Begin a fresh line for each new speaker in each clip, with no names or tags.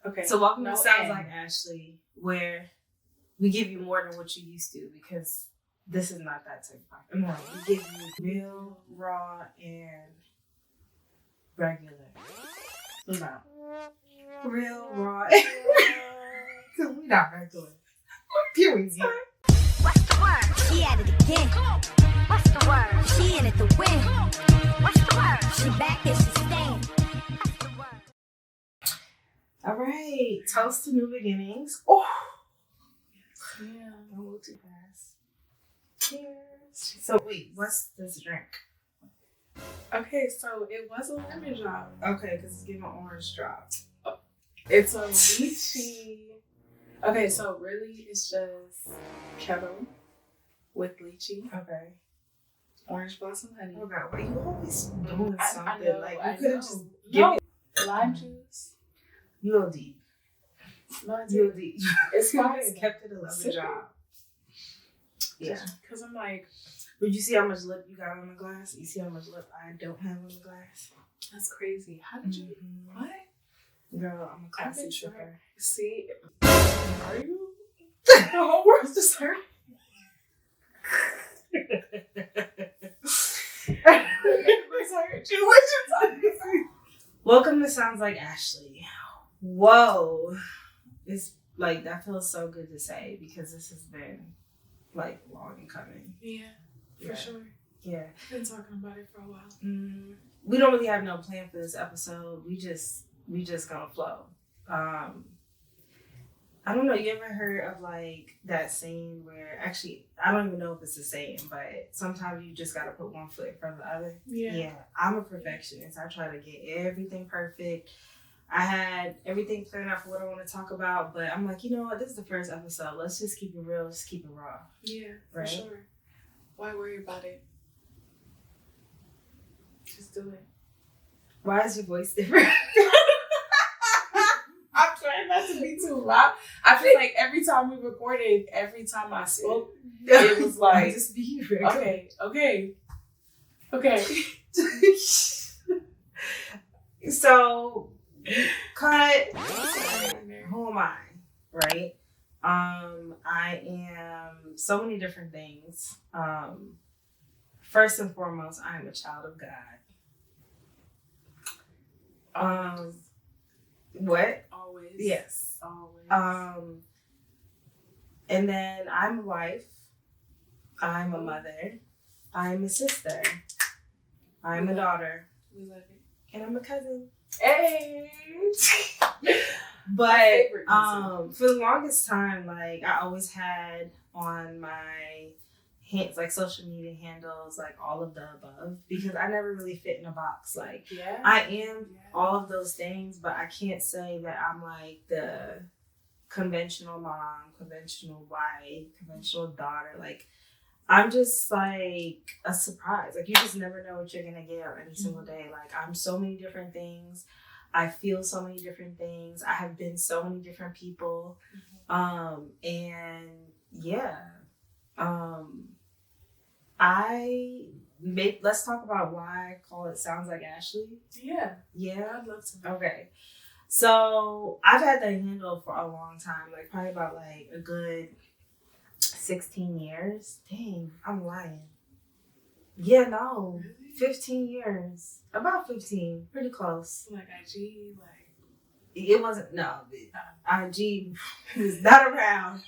Okay.
So welcome to Sounds Like Ashly, where we give you more than what you used to, because this is not that type of podcast. No, we give you real, raw, and regular. No. Real, raw, because we not regular. Period.
What's the word? She at it again. What's the word? She in it to win. What's the word? She back and she staying. What's the word?
All right. Toast to new beginnings. Oh.
Yeah.
Don't move too fast. Cheers. So wait, what's this drink?
Okay, so it was a lemon drop.
Okay, because it's giving orange drop.
It's a lychee. Okay, so really it's just kettle with lychee.
Okay.
Orange blossom honey.
Okay, well, you always doing something.
I know,
like,
I
you could have
know.
just
No, lime juice.
You OD.
No, I
You
didn't.
OD.
It's
You
fine.
just kept it a lovely job. Yeah.
Because I'm like,
But you see how much lip you got on the glass? You see how much lip I don't have on the glass?
that's crazy. How did you?
Mhm.
What?
Girl, I'm a
I've been
classy
trying.
shipper.
See, are you? The whole world's just hurt. Everybody's hurt. You what you talking?
Welcome to Sounds Like Ashly. Whoa. It's like, that feels so good to say because this has been like long in coming.
Yeah, for
Yeah.
sure.
Yeah.
Been talking about it for a while.
We don't really have no plan for this episode. We just gonna flow. I don't know. You ever heard of like that saying where actually I don't even know if it's a saying, but sometimes you just gotta put one foot in front of the other.
Yeah.
I'm a perfectionist. I try to get everything perfect. I had everything planned out for what I want to talk about, but I'm like, you know what? This is the first episode. Let's just keep it real. Just keep it raw.
Yeah,
Right?
for sure. Why worry about it? Just do it.
Why is your voice different?
I'm trying not to be too loud. I feel like every time we recorded, every time I spoke, it was like,
just be regular.
okay.
So, cut. Who am I? Right? I am so many different things. First and foremost, I am a child of God. What?
Always.
Yes.
Always.
And then I'm a wife. I'm a mother. I'm a sister. I'm a daughter.
We love it.
And I'm a cousin.
Hey!
But
favorite cousin.
for the longest time, like I always had on my hands, like social media handles, like all of the above, because I never really fit in a box. Like
Yeah.
I am all of those things, but I can't say that I'm like the conventional mom, conventional wife, conventional daughter. Like I'm just like a surprise. Like you just never know what you're gonna get on any single day. Like I'm so many different things. I feel so many different things. I have been so many different people. And yeah. Let's talk about why I call it Sounds Like Ashly.
Yeah.
Yeah.
I'd love to.
Okay. So I've had that handle for a long time, like probably about like a good 16 years. Dang, I'm lying. Yeah, no.
Really?
15 years. About 15. Pretty close.
Like IG, like.
It wasn't, no. IG was not around.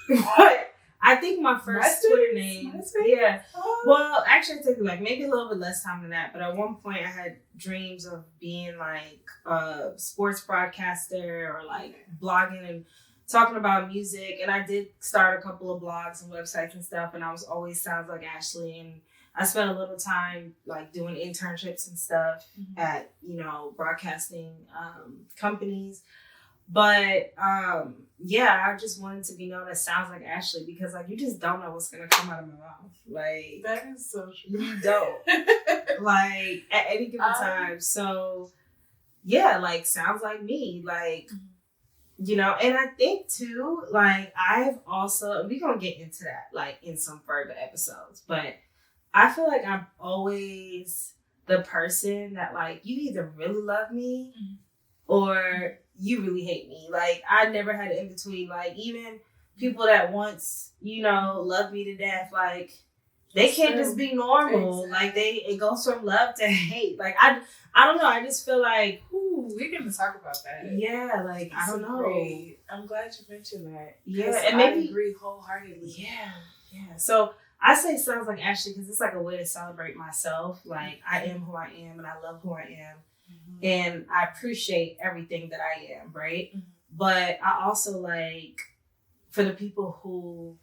But I think my first Twitter name.
MySpace?
Yeah.
Oh.
Well, actually, I take it back. Maybe a little bit less time than that. But at one point, I had dreams of being like a sports broadcaster or like blogging and talking about music. And I did start a couple of blogs and websites and stuff. And I was always Sounds Like Ashly. And I spent a little time like doing internships and stuff at, broadcasting companies. But yeah, I just wanted to be known as Sounds Like Ashly because like you just don't know what's gonna come out of my mouth. Like
That is so true.
you don't. Like at any given time. So yeah, like sounds like me. Like and I think too, like I've also we're gonna get into that like in some further episodes, but I feel like I'm always the person that like you either really love me or you really hate me. Like, I never had an in-between. Like, even people that once, you know, loved me to death, like, they can't just be normal. Exactly. Like, it goes from love to hate. Like, I don't know. I just feel like,
ooh, we're going to talk about that.
Yeah, like, I don't know.
Great. I'm glad you mentioned that.
Yeah, and maybe
I agree wholeheartedly.
Yeah. So I say Sounds Like Ashley because it's like a way to celebrate myself. Like, I am who I am, and I love who I am. Mm-hmm. And I appreciate everything that I am, right? Mm-hmm. But I also, like, for the people who,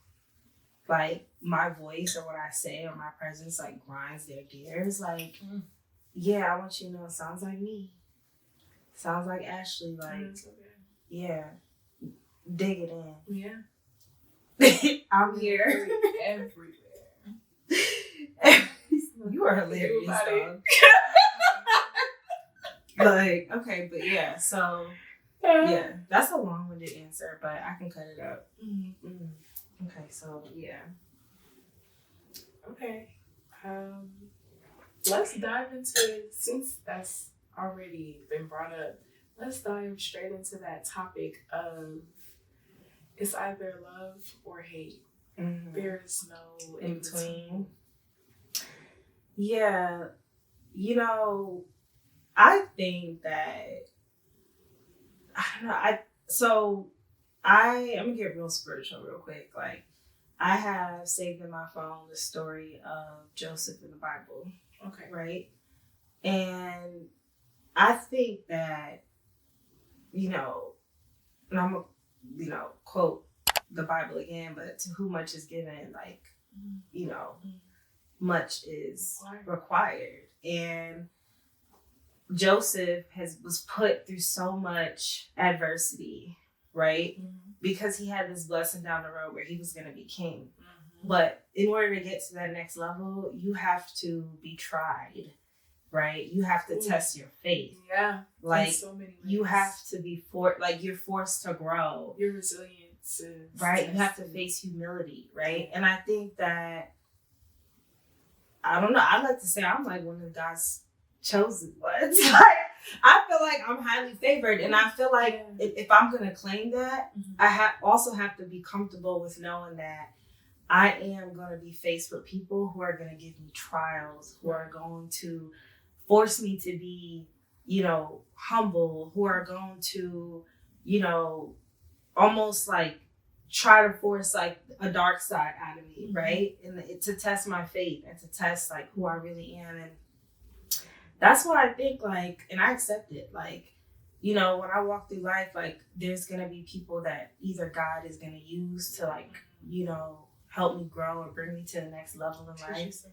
like, my voice or what I say or my presence, like, grinds their gears, like, yeah, I want you to know it sounds like me. Sounds like Ashley. Like, yeah. Dig it in.
Yeah.
I'm here.
Everywhere.
You are hilarious, dog. Like, okay, but yeah, so yeah, that's a long-winded answer, but I can cut it up. Mm-hmm. Okay, so yeah.
Okay. Let's dive into, since that's already been brought up, let's dive straight into that topic of it's either love or hate. Mm-hmm. There's no in between.
Yeah, you know, I think that I don't know. I'm gonna get real spiritual real quick. Like, I have saved in my phone the story of Joseph in the Bible.
Okay.
Right? And I think that, you know, and I'm gonna, you know, quote the Bible again, but to whom much is given, like, you know, much is required. And Joseph was put through so much adversity, right? Mm-hmm. Because he had this blessing down the road where he was going to be king. Mm-hmm. But in order to get to that next level, you have to be tried, right? You have to test your faith.
Yeah.
Like,
in so many ways.
You have to be you're forced to grow.
Your resilience is
right.
tested.
You have to face humility, right? And I think that, I don't know, I'd like to say I'm like one of God's chosen ones. Like, I feel like I'm highly favored, and I feel like if I'm going to claim that, I also have to be comfortable with knowing that I am going to be faced with people who are going to give me trials, who are going to force me to be, you know, humble, who are going to, you know, almost like try to force like a dark side out of me, right? And to test my faith and to test like who I really am. And that's why I think like, and I accept it. Like, you know, when I walk through life, like there's going to be people that either God is going to use to like, you know, help me grow or bring me to the next level in life.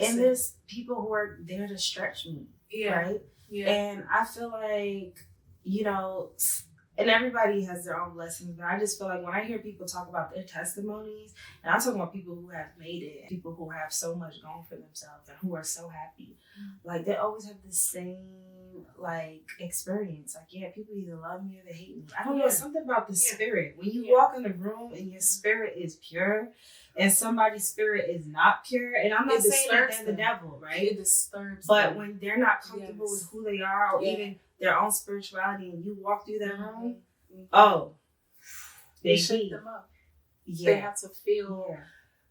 And there's people who are there to stretch me, right? Yeah. And I feel like, you know, and everybody has their own blessings, but I just feel like when I hear people talk about their testimonies, and I'm talking about people who have made it, people who have so much going for themselves and who are so happy, like they always have the same like experience. Like, yeah, people either love me or they hate me. I don't know, something about the spirit. When you walk in the room and your spirit is pure and somebody's spirit is not pure, and I'm not saying that they're the devil, right?
It disturbs
but
them.
When they're not comfortable with who they are or even their own spirituality, and you walk through that room,
they shake them up. They have to feel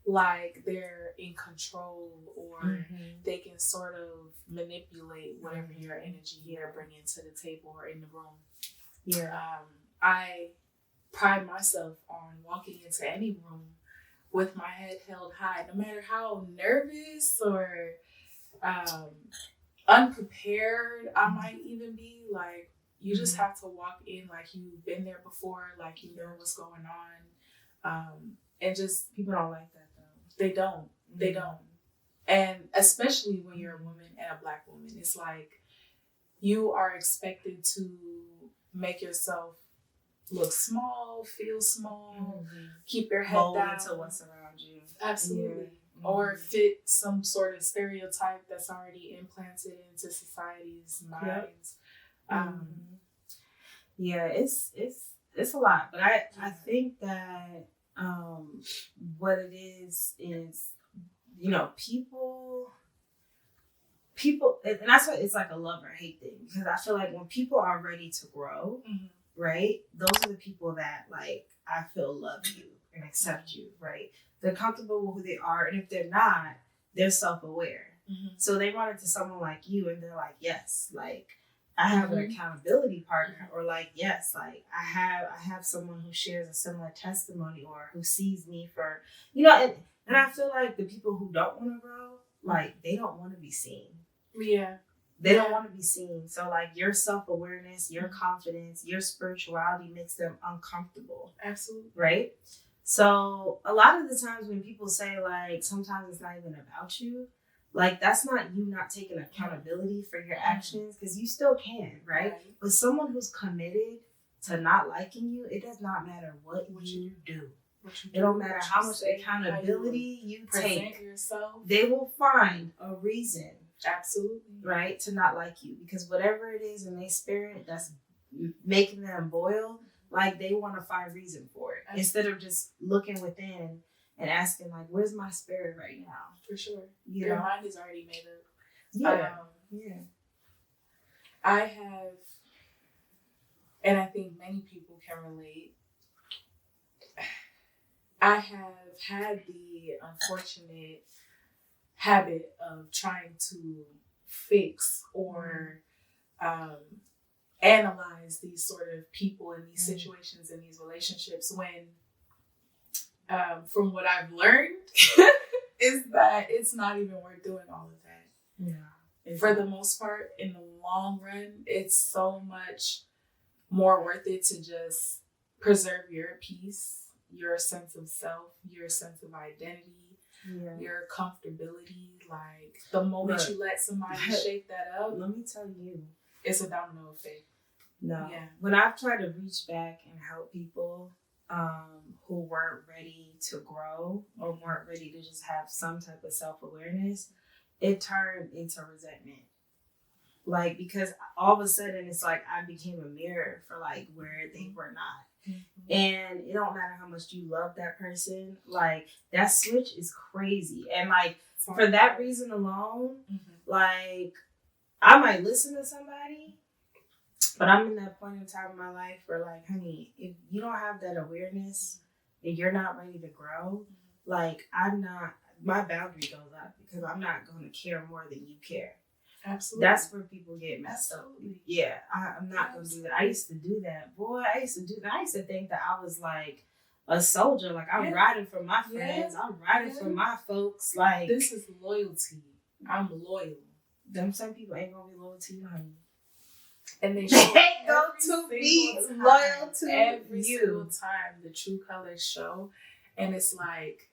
like they're in control, or they can sort of manipulate whatever your energy you're bringing to the table or in the room. Yeah. I pride myself on walking into any room with my head held high, no matter how nervous or unprepared I might even be. Like, you just have to walk in like you've been there before, like you know what's going on. And just,
people don't like that though.
They don't. They don't. And especially when you're a woman and a Black woman, it's like you are expected to make yourself look small, feel small, keep your head down
into what's around you.
Absolutely. Or fit some sort of stereotype that's already implanted into society's minds.
Yeah, it's a lot, but I think that what it is, you know, people, and that's why it's like a love or hate thing, because I feel like when people are ready to grow, right? Those are the people that like I feel love you and accept you, right? They're comfortable with who they are, and if they're not, they're self-aware.
Mm-hmm.
So they run into someone like you, and they're like, yes, like I have an accountability partner, or like, yes, like I have someone who shares a similar testimony or who sees me for, and I feel like the people who don't want to grow, like they don't want to be seen.
Yeah.
They don't want to be seen. So like your self-awareness, your confidence, your spirituality makes them uncomfortable.
Absolutely.
Right? So a lot of the times when people say like, sometimes it's not even about you, like that's not you not taking accountability for your actions, because you still can, right? But someone who's committed to not liking you, it does not matter what you do. It don't matter how much accountability you take.
Yourself.
They will find a reason.
Absolutely.
Right? To not like you. Because whatever it is in their spirit that's making them boil, like they want to find reason for it. Absolutely. Instead of just looking within and asking like, where's my spirit right now?
For sure.
Your
mind is already made up.
Yeah.
I have, and I think many people can relate, I have had the unfortunate habit of trying to fix or analyze these sort of people in these situations and these relationships when from what I've learned is that it's not even worth doing all of that.
Yeah.
For the most part, in the long run, it's so much more worth it to just preserve your peace, your sense of self, your sense of identity, your comfortability. Like the moment you let somebody shake that up,
let me tell you,
it's a domino effect.
No. Yeah. When I've tried to reach back and help people who weren't ready to grow or weren't ready to just have some type of self-awareness, it turned into resentment. Like, because all of a sudden it's like I became a mirror for like where they were not. Mm-hmm. And it don't matter how much you love that person, like that switch is crazy. And like for that reason alone, like I might listen to somebody, but I'm in that point in time in my life where like, honey, if you don't have that awareness and you're not ready to grow, like my boundary goes up because I'm not going to care more than you care. Absolutely. That's where people get messed up. Yeah, I'm not going to do that. I used to do that. Boy, I used to do that. I used to think that I was like a soldier. Like I'm riding for my friends. I'm riding for my folks. Like
this is loyalty. I'm loyal.
Them some people ain't going to be loyal to you, honey.
And they ain't
going to be loyal to
every single time the true colors show. And it's like,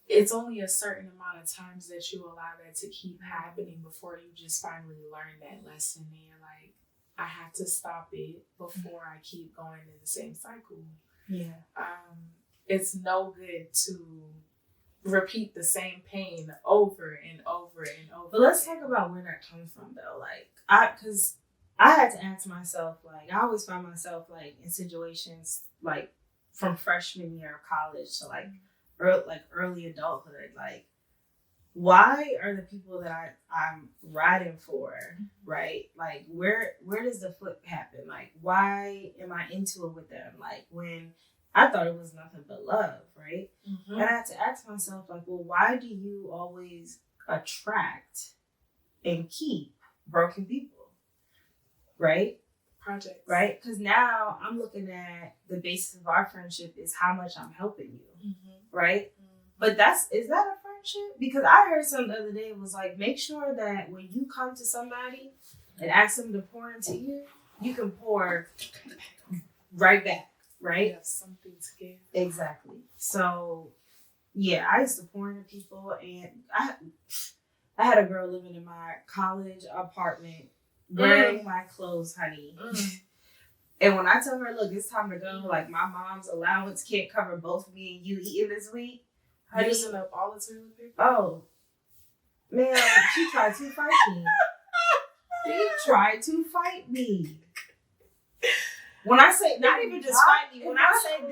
it's only a certain amount of times that you allow that to keep happening before you just finally learn that lesson. And you're like, I have to stop it before I keep going in the same cycle. Yeah. It's no good to repeat the same pain over and over and over.
But let's talk about where that comes from, though. Like, because I had to ask myself, like, I always find myself like in situations like from freshman year of college to like early adulthood, like why are the people that I'm riding for, right? Like where does the flip happen? Like why am I into it with them? Like when I thought it was nothing but love, right? Mm-hmm. And I had to ask myself, like, well, why do you always attract and keep broken people, right?
Projects,
right? Because now I'm looking at the basis of our friendship is how much I'm helping you, right? But is that a friendship? Because I heard something the other day, it was like, make sure that when you come to somebody and ask them to pour into you, you can pour right back, right?
You have something to give.
Exactly. So, yeah, I used to pour into people, and I had a girl living in my college apartment wearing my clothes, honey. And when I tell her, look, it's time to go, like my mom's allowance can't cover both me and you eating this week.
Honey, using up all the toilet paper?
Oh, man, she tried to fight me. She tried to fight me. When I say, not even just fight me, when I say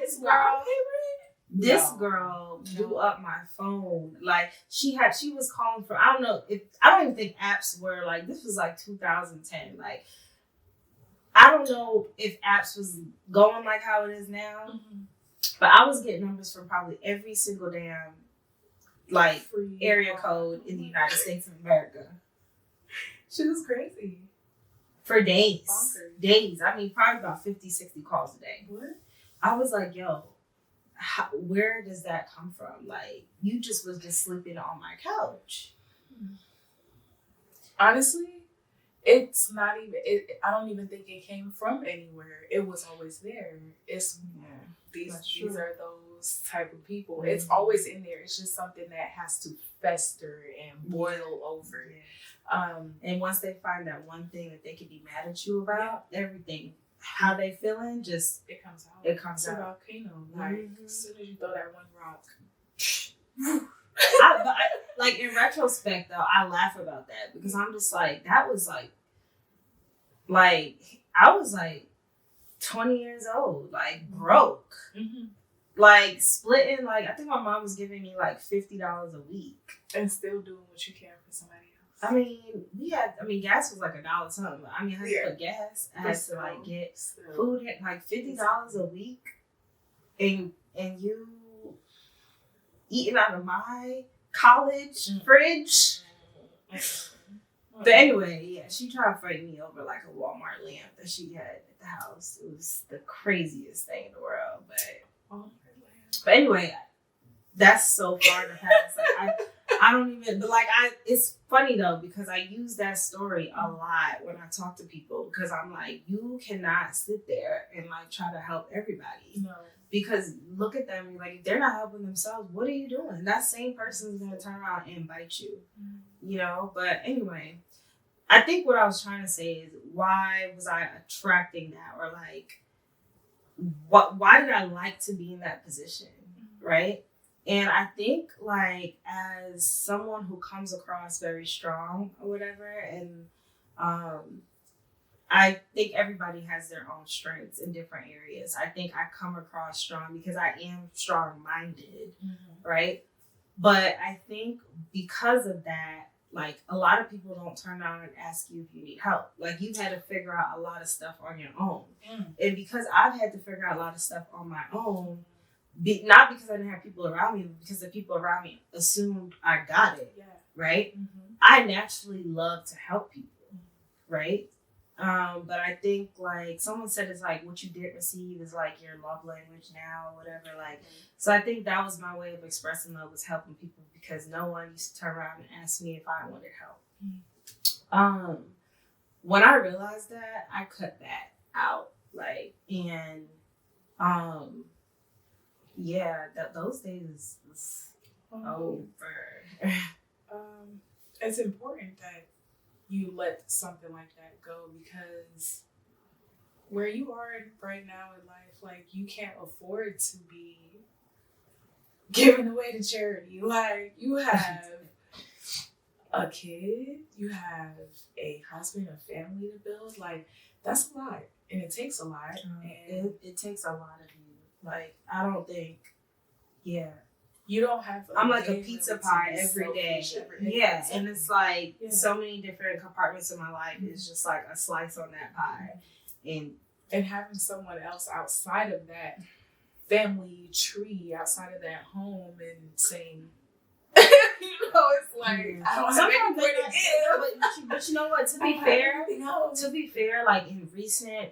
this girl blew up my phone. Like she was calling for, I don't even think apps were like, this was like 2010. Like I don't know if apps was going like how it is now, but I was getting numbers from probably every single damn like free area code in the United States of America.
She was crazy.
For days.
Bonkers.
Days. I mean, probably about 50, 60 calls a day.
What?
I was like, yo, where does that come from? Like, you just was just sleeping on my couch.
Honestly, it's not even, I don't even think it came from anywhere. It was always there. It's, these are those type of people. Mm-hmm. It's always in there. It's just something that has to fester and boil over. Yeah.
And once they find that one thing that they can be mad at you about, everything, how they feeling, just
it comes out.
It comes out.
It's a volcano. Like as soon as you throw that one rock.
Like in retrospect though, I laugh about that because I'm just like, that was like I was like 20 years old, like broke. Mm-hmm. Like splitting, like I think my mom was giving me like $50 a week.
And still doing what you can for somebody else.
I mean, gas was like $1 something. I mean, I had to put gas. I had to like get food, like $50 a week, and you eating out of my college fridge. But anyway, she tried to fight me over like a Walmart lamp that she had at the house. It was the craziest thing in the world. But anyway, that's so far in the past. Like I don't even, but like it's funny though, because I use that story a lot when I talk to people, because I'm like, you cannot sit there and like try to help everybody. No. Because look at them, like if they're not helping themselves, what are you doing? That same person is going to turn around and bite you, you know? But anyway, I think what I was trying to say is, why was I attracting that? Or like, why did I like to be in that position, right? And I think, like, as someone who comes across very strong or whatever, and I think everybody has their own strengths in different areas. I think I come across strong because I am strong-minded, right? But I think because of that, like, a lot of people don't turn around and ask you if you need help. Like, you've had to figure out a lot of stuff on your own. And because I've had to figure out a lot of stuff on my own, not because I didn't have people around me, but because the people around me assumed I got it, right? I naturally love to help people, right? But I think, like, someone said it's like what you didn't receive is like your love language now or whatever. Like, so I think that was my way of expressing love, was helping people, because no one used to turn around and ask me if I wanted help. When I realized that, I cut that out, like, and those days was over.
It's important that you let something like that go, because where you are right now in life, like, you can't afford to be giving away to charity. Like, you have a kid, you have a husband, a family to build. Like, that's a lot, and it takes a lot.
And it takes a lot of you. Like, I don't think,
you don't have.
I'm like a pizza pie every day. And it's like so many different compartments of my life is just like a slice on that pie,
and having someone else outside of that family tree, outside of that home, and saying, you know, it's like, I don't have anywhere to give.
But you know what? To be fair, like in recent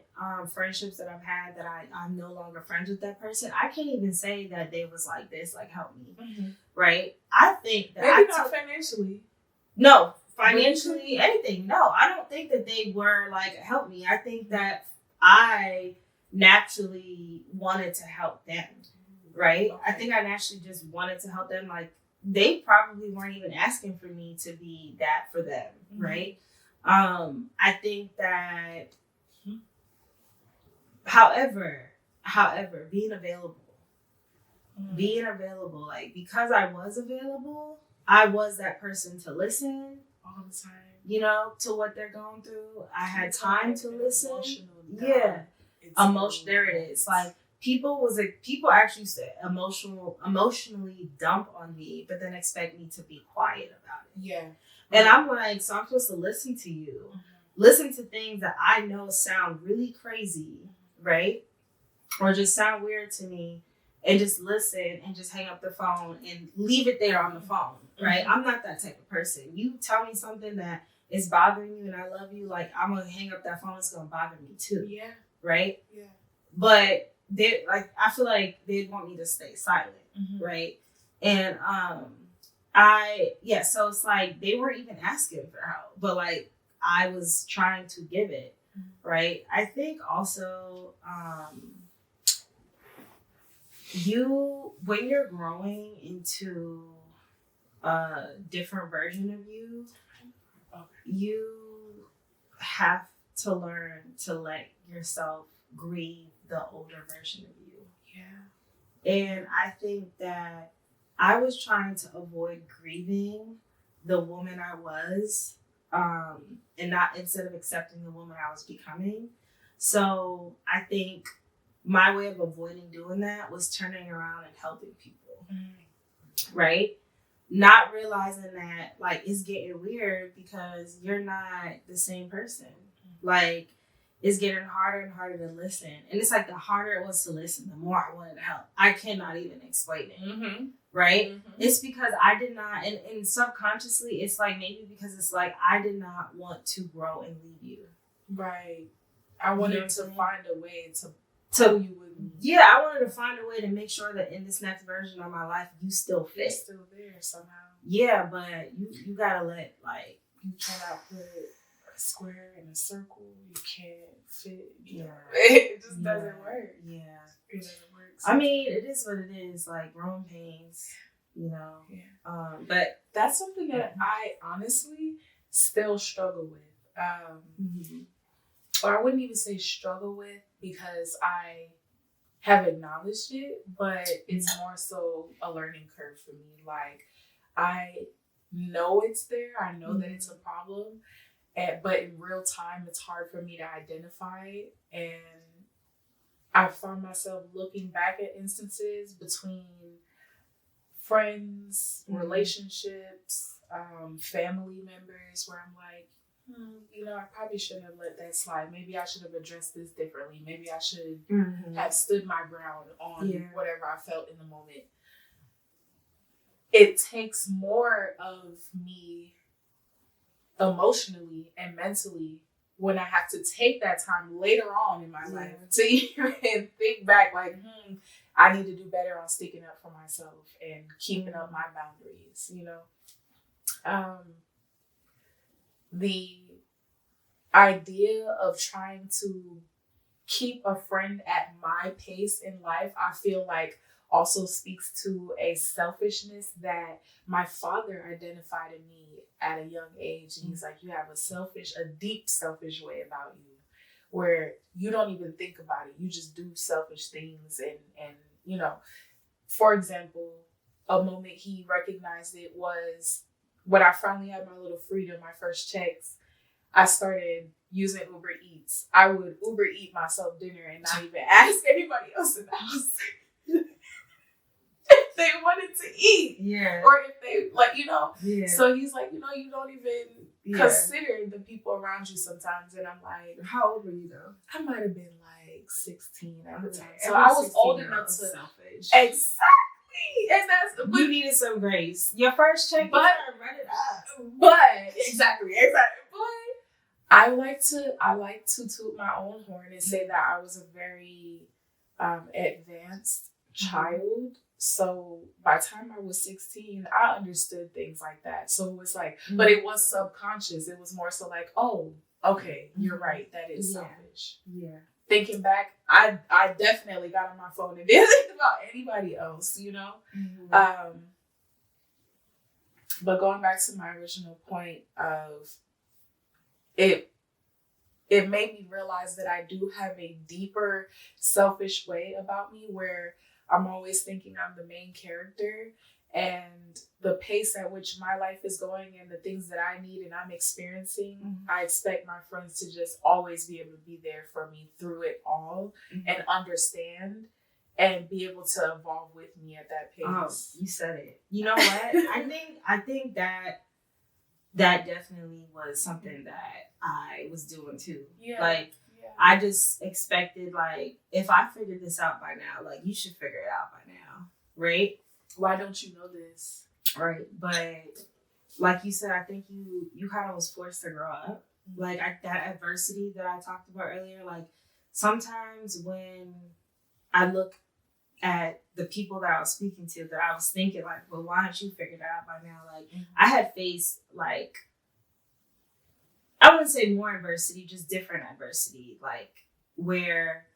friendships that I've had that I'm no longer friends with that person, I can't even say that they was like this, like, help me, right? I think that
maybe not financially.
No, financially, anything. No, I don't think that they were like, help me. I think that I naturally wanted to help them, right? Okay. I think I naturally just wanted to help them. Like, they probably weren't even asking for me to be that for them, right? I think that, however, being available, like, because I was available, I was that person to listen
all the time,
you know, to what they're going through. I had time to listen. There it is. Like, people actually say emotionally dump on me, but then expect me to be quiet about it.
Yeah.
And I'm like, so I'm supposed to listen to you. listen to things that I know sound really crazy, right? Or just sound weird to me, and just listen and just hang up the phone and leave it there on the phone, right? I'm not that type of person. You tell me something that is bothering you and I love you, like, I'm going to hang up that phone. It's going to bother me too.
Yeah.
Right?
Yeah.
But they, like, I feel like they'd want me to stay silent, right? And so it's like they weren't even asking for help, but like I was trying to give it, right? I think also when you're growing into a different version of you, you have to learn to let yourself grieve the older version of you. Yeah. And I think that I was trying to avoid grieving the woman I was, and not instead of accepting the woman I was becoming. So I think my way of avoiding doing that was turning around and helping people, right? Not realizing that, like, it's getting weird because you're not the same person. Like, it's getting harder and harder to listen. And it's like the harder it was to listen, the more I wanted to help. I cannot even explain it, right? It's because I did not, and subconsciously, it's like maybe because it's like I did not want to grow and leave you.
Right. I wanted to find a way to pull you with me.
Yeah, I wanted to find a way to make sure that in this next version of my life, you still fit.
You're still there somehow.
Yeah, but you gotta let, like,
you cannot put a square in a circle. You can't fit.
Yeah.
It just doesn't work.
Yeah.
It doesn't work.
I mean, it is what it is, like growing pains, you know.
Yeah.
But
that's something that I honestly still struggle with. Or I wouldn't even say struggle with because I have acknowledged it, but it's more so a learning curve for me. Like, I know it's there. I know that it's a problem. But in real time, it's hard for me to identify it. And I found myself looking back at instances between friends, relationships, family members where I'm like, I probably shouldn't have let that slide. Maybe I should have addressed this differently. Maybe I should have stood my ground on whatever I felt in the moment. It takes more of me emotionally and mentally when I have to take that time later on in my life to even think back, like, I need to do better on sticking up for myself and keeping up my boundaries, The idea of trying to keep a friend at my pace in life, I feel like also speaks to a selfishness that my father identified in me at a young age. And he's like, you have a deep selfish way about you where you don't even think about it. You just do selfish things. And for example, a moment he recognized it was when I finally had my little freedom, my first checks, I started using Uber Eats. I would Uber eat myself dinner and not even ask anybody else in the house if they wanted to eat. Yeah. Or if they, Yeah. So he's like, you don't even consider the people around you sometimes. And I'm like,
how old were you though?
I might have been like 16 at the time. So I was old enough to. Selfish. Exactly. And
you needed some grace. Your first check,
but
run it up.
But exactly. But I like to toot my own horn and say that I was a very advanced child. So by the time I was 16, I understood things like that. So it was like, but it was subconscious. It was more so like, oh, okay, you're right. That is selfish. Yeah. Thinking back, I definitely got on my phone and didn't think about anybody else, But going back to my original point of it made me realize that I do have a deeper selfish way about me where I'm always thinking I'm the main character, and the pace at which my life is going and the things that I need and I'm experiencing, I expect my friends to just always be able to be there for me through it all and understand and be able to evolve with me at that pace.
Oh, you said it. You know what? I think that that definitely was something that I was doing too.
Yeah.
Like, I just expected, like, if I figured this out by now, like, you should figure it out by now, right?
Why don't you know this?
Right. But like you said, I think you kind of was forced to grow up. Like, that adversity that I talked about earlier, like, sometimes when I look at the people that I was speaking to, that I was thinking, like, well, why don't you figure it out by now? Like, I had faced, like, I wouldn't say more adversity, just different adversity, like, where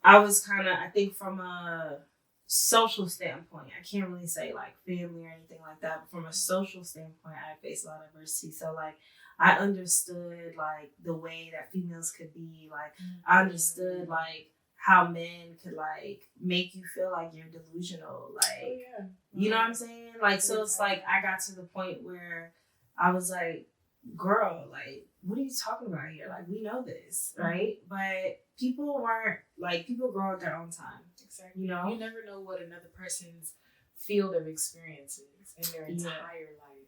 I was kind of, I think from a social standpoint, I can't really say, like, family or anything like that, but from a social standpoint, I faced a lot of adversity. So, like, I understood, like, the way that females could be, like, I understood, like, how men could, like, make you feel like you're delusional, like, you know what I'm saying? Like, so it's like, I got to the point where I was like, girl, like, what are you talking about here? Like, we know this, right? But people weren't, like, people grow at their own time.
Exactly.
You know?
You never know what another person's field of experience is in their entire life.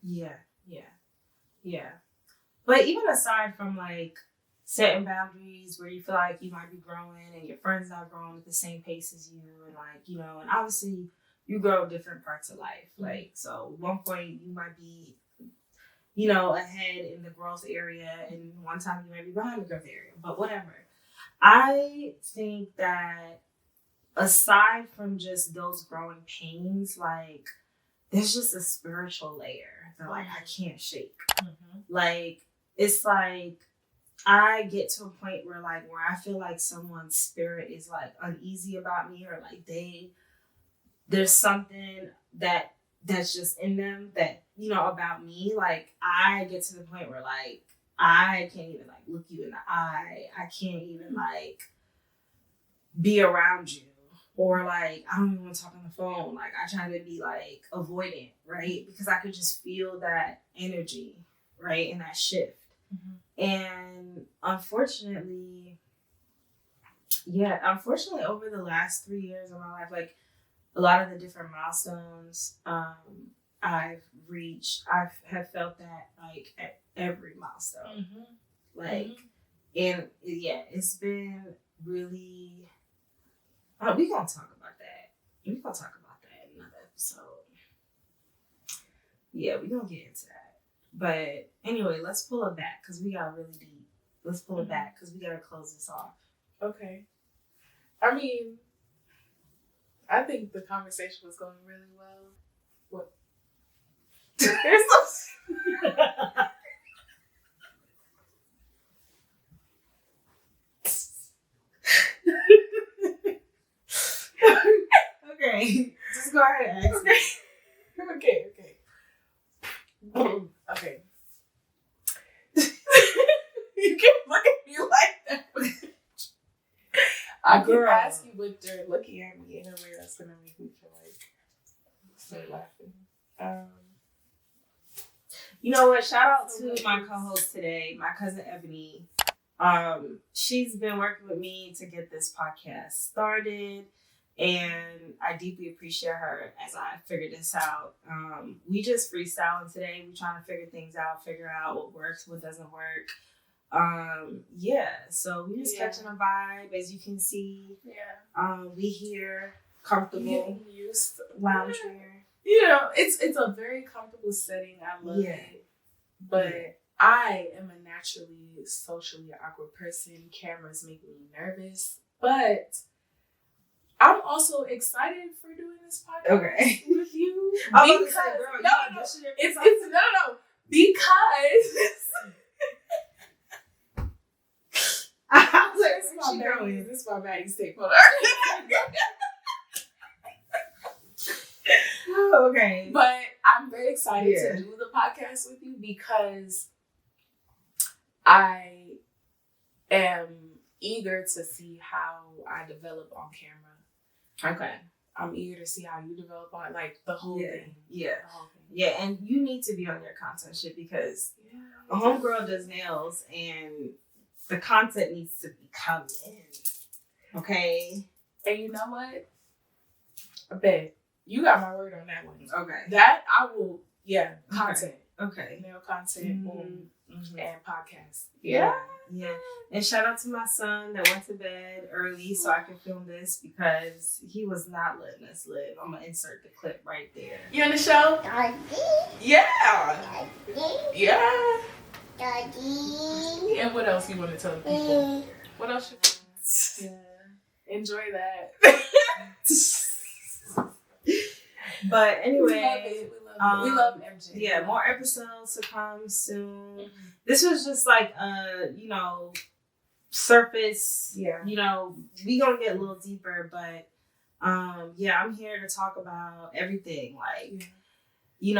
Yeah. But even aside from, like, setting boundaries where you feel like you might be growing and your friends not growing at the same pace as you, and, like, you know, and obviously you grow different parts of life. Like, so at one point you might be, you know, ahead in the growth area, and one time you might be behind the growth area, but whatever. I think that aside from just those growing pains, like, there's just a spiritual layer that, like, I can't shake. Like, it's like, I get to a point where I feel like someone's spirit is, like, uneasy about me, or, like, there's something that's just in them that, you know, about me. Like, I get to the point where, like, I can't even, like, look you in the eye. I can't even, like, be around you. Or, like, I don't even want to talk on the phone. Like, I try to be, like, avoidant, right? Because I could just feel that energy, right? And that shift. And unfortunately, over the last 3 years of my life, like, a lot of the different milestones I've reached, have felt that, like, at every milestone. Like, and yeah, it's been really, we're going to talk about that. We're going to talk about that in another episode. Yeah, we're going to get into that. But anyway, let's pull it back because we got really deep. Let's pull it back because we got to close this off. Okay.
I mean, I think the conversation was going really well. What?
Okay. Just go ahead and ask me.
Okay. You can't look at me like that. I can ask you, but they're looking at me in a way that's gonna make me feel like start laughing.
You know what? Shout out to my co-host today, my cousin Ebony. She's been working with me to get this podcast started, and I deeply appreciate her as I figured this out. We just freestyling today. We're trying to figure out what works, what doesn't work. So we just catching a vibe, as you can see. We here, comfortable,
used
lounge here.
You know, it's a very comfortable setting. I love it. But I am a naturally socially awkward person. Cameras make me nervous, but I'm also excited for doing this podcast with you. Because I was like, this is my baggy stakeholder.
Okay.
But I'm very excited to do the podcast with you because I am eager to see how I develop on camera.
Okay.
I'm eager to see how you develop on, like, the whole thing.
Yeah. The whole thing. Yeah, and you need to be on your content shit because a homegirl does nails and the content needs to be coming in. Okay?
And you know what? I bet you got my word on that one.
Okay.
That I will, content.
Okay.
Male content, boom, and podcasts.
Yeah. And shout out to my son that went to bed early so I could film this because he was not letting us live. I'm gonna insert the clip right there.
You in the show?
Daddy.
Yeah.
Daddy.
Yeah.
Daddy.
And what else you want to tell the people? What else you enjoy that.
But
We
anyway,
love it. We love MJ.
Yeah, more episodes to come soon. This was just like surface.
Yeah.
We gonna get a little deeper, but I'm here to talk about everything. Like, being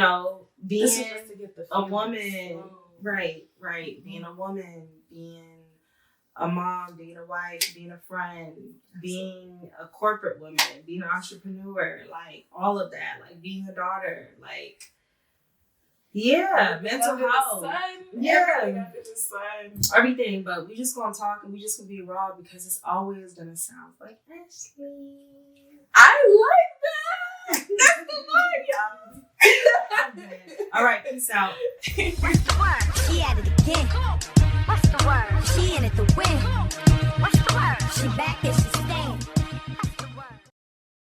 this is just to get the
a woman, right, being a woman, being a mom, being a wife, being a friend, being a corporate woman, being an entrepreneur, like all of that, like being a daughter, like mental health, everything. But we just gonna talk and we just gonna be raw because it's always gonna sound like Ashley.
I like that. That's the line, y'all.
All right, peace out.
What's the word? She at it again. What's the word? She in it to win.